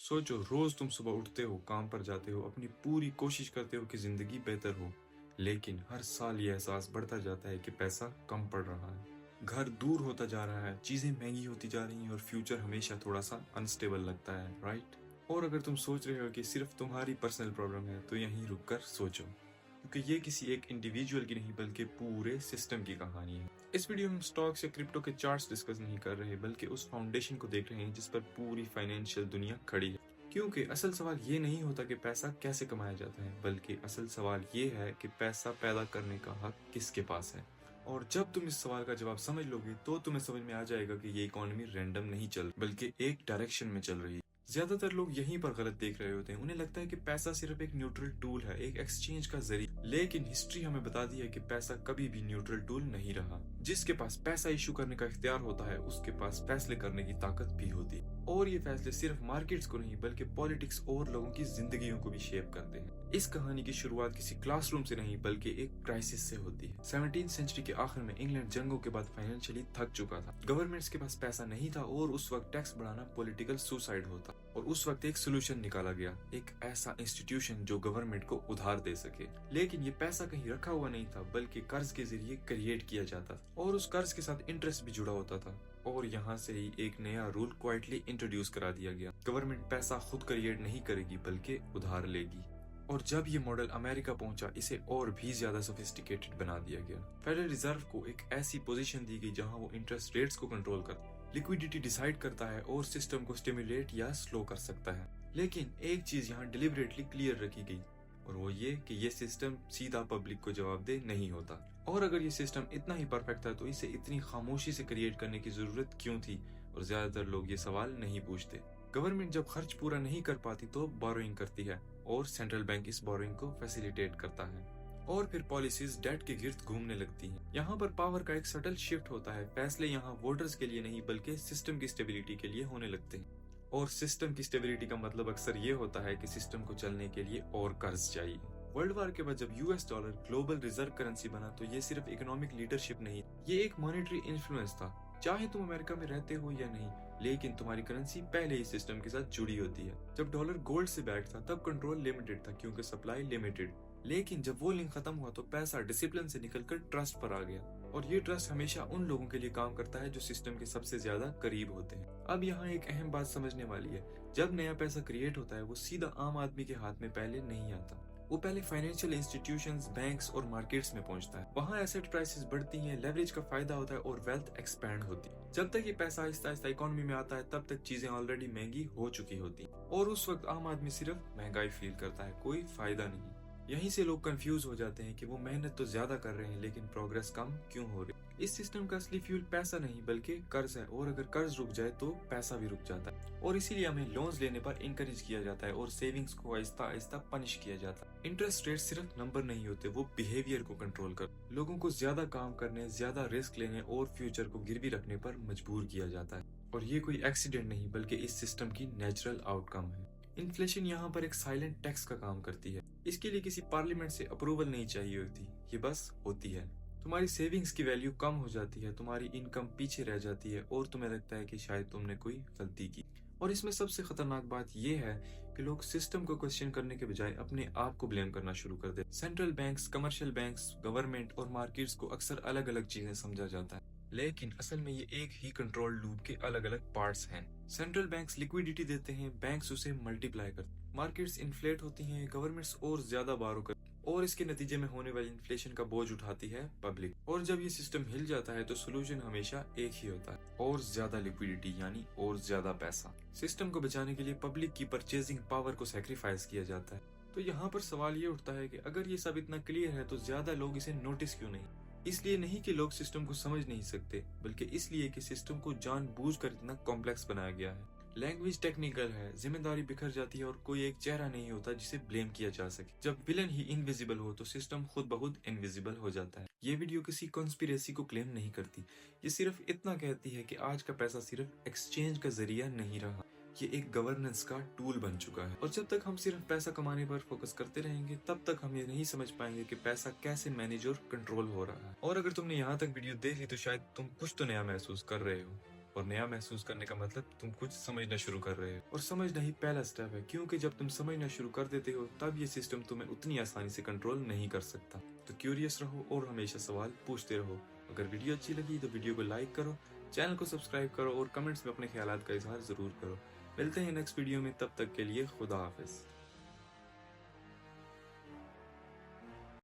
सोचो, रोज तुम सुबह उठते हो, काम पर जाते हो, अपनी पूरी कोशिश करते हो कि जिंदगी बेहतर हो, लेकिन हर साल ये एहसास बढ़ता जाता है कि पैसा कम पड़ रहा है, घर दूर होता जा रहा है, चीजें महंगी होती जा रही हैं और फ्यूचर हमेशा थोड़ा सा अनस्टेबल लगता है, राइट? और अगर तुम सोच रहे हो कि सिर्फ तुम्हारी पर्सनल प्रॉब्लम है, तो यहीं रुक कर सोचो, क्योंकि ये किसी एक इंडिविजुअल की नहीं बल्कि पूरे सिस्टम की कहानी है। इस वीडियो में हम स्टॉक्स या क्रिप्टो के चार्ट्स डिस्कस नहीं कर रहे, बल्कि उस फाउंडेशन को देख रहे हैं जिस पर पूरी फाइनेंशियल दुनिया खड़ी है। क्योंकि असल सवाल ये नहीं होता कि पैसा कैसे कमाया जाता है, बल्कि असल सवाल ये है कि पैसा पैदा करने का हक किसके पास है। और जब तुम इस सवाल का जवाब समझ लोगे, तो तुम्हें समझ में आ जाएगा कि ये इकोनॉमी रैंडम नहीं चल, बल्कि एक डायरेक्शन में चल रही है। ज्यादातर लोग यहीं पर गलत देख रहे होते हैं। उन्हें लगता है कि पैसा सिर्फ एक न्यूट्रल टूल है, एक एक्सचेंज का जरिया। लेकिन हिस्ट्री हमें बताती है कि पैसा कभी भी न्यूट्रल टूल नहीं रहा। जिसके पास पैसा इशू करने का इख्तियार होता है, उसके पास फैसले करने की ताकत भी होती है। और ये फैसले सिर्फ मार्केट्स को नहीं, बल्कि पॉलिटिक्स और लोगों की जिंदगियों को भी शेप करते हैं। इस कहानी की शुरुआत किसी क्लासरूम से नहीं, बल्कि एक क्राइसिस से होती है। 17वीं सेंचुरी के आखिर में इंग्लैंड जंगों के बाद फाइनेंशियली थक चुका था। गवर्नमेंट्स के पास पैसा नहीं था और उस वक्त टैक्स बढ़ाना पॉलिटिकल सुसाइड होता। और उस वक्त एक सोल्यूशन निकाला गया, एक ऐसा इंस्टीट्यूशन जो गवर्नमेंट को उधार दे सके। लेकिन ये पैसा कहीं रखा हुआ नहीं था, बल्कि कर्ज के जरिए क्रिएट किया जाता था, और उस कर्ज के साथ इंटरेस्ट भी जुड़ा होता था। और यहाँ से ही एक नया रूल क्वाइटली इंट्रोड्यूस करा दिया गया। गवर्नमेंट पैसा खुद क्रिएट नहीं करेगी, बल्कि उधार लेगी। और जब ये मॉडल अमेरिका पहुंचा, इसे और भी ज्यादा सोफिस्टिकेटेड बना दिया गया। फेडरल रिजर्व को एक ऐसी पोजीशन दी गई जहां वो इंटरेस्ट रेट्स को कंट्रोल कर, लिक्विडिटी डिसाइड करता है और सिस्टम को स्टिमुलेट या स्लो कर सकता है। लेकिन एक चीज यहाँ डिलिबरेटली क्लियर रखी गई, और वो ये कि ये सिस्टम सीधा पब्लिक को जवाबदेह नहीं होता। और अगर ये सिस्टम इतना ही परफेक्ट था, तो इसे इतनी खामोशी से क्रिएट करने की जरूरत क्यों थी? और ज्यादातर लोग ये सवाल नहीं पूछते। गवर्नमेंट जब खर्च पूरा नहीं कर पाती तो बोरोइंग करती है, और सेंट्रल बैंक इस बोरोइंग को फैसिलिटेट करता है। और फिर पॉलिसीज डेट के गिर्द घूमने लगती हैं। यहाँ पर पावर का एक सटल शिफ्ट होता है। फैसले यहाँ वोटर्स के लिए नहीं, बल्कि सिस्टम की स्टेबिलिटी के लिए होने लगते हैं। और सिस्टम की स्टेबिलिटी का मतलब अक्सर ये होता है कि सिस्टम को चलने के लिए और कर्ज चाहिए। वर्ल्ड वार के बाद जब US dollar global reserve currency बना, तो ये सिर्फ इकोनॉमिक लीडरशिप नहीं, ये एक मॉनेटरी इन्फ्लुएंस था। चाहे तुम अमेरिका में रहते हो या नहीं, लेकिन तुम्हारी करेंसी पहले ही सिस्टम के साथ जुड़ी होती है। जब डॉलर गोल्ड से बैक था, तब कंट्रोल लिमिटेड था, क्योंकि सप्लाई लिमिटेड। लेकिन जब वो लिंक खत्म हुआ, तो पैसा डिसिप्लिन से निकलकर ट्रस्ट पर आ गया। और ये ट्रस्ट हमेशा उन लोगों के लिए काम करता है जो सिस्टम के सबसे ज्यादा करीब होते हैं। अब यहाँ एक अहम बात समझने वाली है। जब नया पैसा क्रिएट होता है, वो सीधा आम आदमी के हाथ में पहले नहीं आता। वो पहले फाइनेंशियल इंस्टीट्यूशंस, बैंक्स और मार्केट्स में पहुंचता है। वहाँ एसेट प्राइसेस बढ़ती हैं, लेवरेज का फायदा होता है और वेल्थ एक्सपैंड होती है। जब तक ये पैसा आहिस्ता आहिस्ता इकोनॉमी में आता है, तब तक चीजें ऑलरेडी महंगी हो चुकी होती हैं। और उस वक्त आम आदमी सिर्फ महंगाई फील करता है, कोई फायदा नहीं। यहीं से लोग कंफ्यूज हो जाते हैं कि वो मेहनत तो ज्यादा कर रहे हैं, लेकिन प्रोग्रेस कम क्यों हो रही है। इस सिस्टम का असली फ्यूल पैसा नहीं, बल्कि कर्ज है। और अगर कर्ज रुक जाए, तो पैसा भी रुक जाता है। और इसीलिए हमें लोन्स लेने पर इंकरेज किया जाता है, और सेविंग्स को आहिस्ता आहिस्ता पनिश किया जाता है। इंटरेस्ट रेट सिर्फ नंबर नहीं होते, वो बिहेवियर को कंट्रोल कर, लोगों को ज्यादा काम करने, ज्यादा रिस्क लेने और फ्यूचर को गिरवी रखने पर मजबूर किया जाता है। और ये कोई एक्सीडेंट नहीं, बल्कि इस सिस्टम की नेचुरल आउटकम है। इन्फ्लेशन यहाँ पर एक साइलेंट टैक्स का काम करती है। इसके लिए किसी पार्लियामेंट से अप्रूवल नहीं चाहिए होती, ये बस होती है। तुम्हारी सेविंग्स की वैल्यू कम हो जाती है, तुम्हारी इनकम पीछे रह जाती है, और तुम्हें लगता है कि शायद तुमने कोई गलती की। और इसमें सबसे खतरनाक बात यह है कि लोग सिस्टम को क्वेश्चन करने के बजाय अपने आप को ब्लेम करना शुरू कर देते। Central banks, commercial banks, government और मार्केट्स को अक्सर अलग अलग चीजें समझा जाता है, लेकिन असल में ये एक ही कंट्रोल लूप के अलग अलग पार्ट्स हैं। सेंट्रल बैंक्स लिक्विडिटी देते हैं, बैंक्स उसे मल्टीप्लाई करते हैं, मार्केट्स इन्फ्लेट होती हैं, गवर्नमेंट्स और ज्यादा बारो करती हैं, और इसके नतीजे में होने वाली इन्फ्लेशन का बोझ उठाती है पब्लिक। और जब ये सिस्टम हिल जाता है, तो सोल्यूशन हमेशा एक ही होता है, और ज्यादा लिक्विडिटी, यानी और ज्यादा पैसा। सिस्टम को बचाने के लिए पब्लिक की परचेजिंग पावर को सैक्रिफाइस किया जाता है। तो यहाँ पर सवाल ये उठता है कि अगर ये सब इतना क्लियर है, तो ज्यादा लोग इसे नोटिस क्यों नहीं? इसलिए नहीं कि लोग सिस्टम को समझ नहीं सकते, बल्कि इसलिए कि सिस्टम को जानबूझकर इतना कॉम्प्लेक्स बनाया गया है। लैंग्वेज टेक्निकल है, जिम्मेदारी बिखर जाती है, और कोई एक चेहरा नहीं होता जिसे ब्लेम किया जा सके। जब विलन ही इनविजिबल हो, तो सिस्टम खुद बहुत इनविजिबल हो जाता है। ये वीडियो किसी कॉन्स्पिरेसी को क्लेम नहीं करती, ये सिर्फ इतना कहती है कि आज का पैसा सिर्फ एक्सचेंज का जरिया नहीं रहा, ये एक गवर्नेंस का टूल बन चुका है। और जब तक हम सिर्फ पैसा कमाने पर फोकस करते रहेंगे, तब तक हम ये नहीं समझ पाएंगे कि पैसा कैसे मैनेज और कंट्रोल हो रहा है। और अगर तुमने यहाँ तक वीडियो देख ली, तो शायद तुम कुछ तो नया महसूस कर रहे हो। اور نیا محسوس کرنے کا مطلب تم کچھ سمجھنا شروع کر رہے ہو، اور سمجھنا ہی پہلا سٹیپ ہے، کیونکہ جب تم سمجھنا شروع کر دیتے ہو تب یہ سسٹم تمہیں اتنی آسانی سے کنٹرول نہیں کر سکتا۔ تو کیوریس رہو اور ہمیشہ سوال پوچھتے رہو۔ اگر ویڈیو اچھی لگی تو ویڈیو کو لائک کرو، چینل کو سبسکرائب کرو اور کمنٹس میں اپنے خیالات کا اظہار ضرور کرو۔ ملتے ہیں نیکسٹ ویڈیو میں، تب تک کے لیے خدا حافظ۔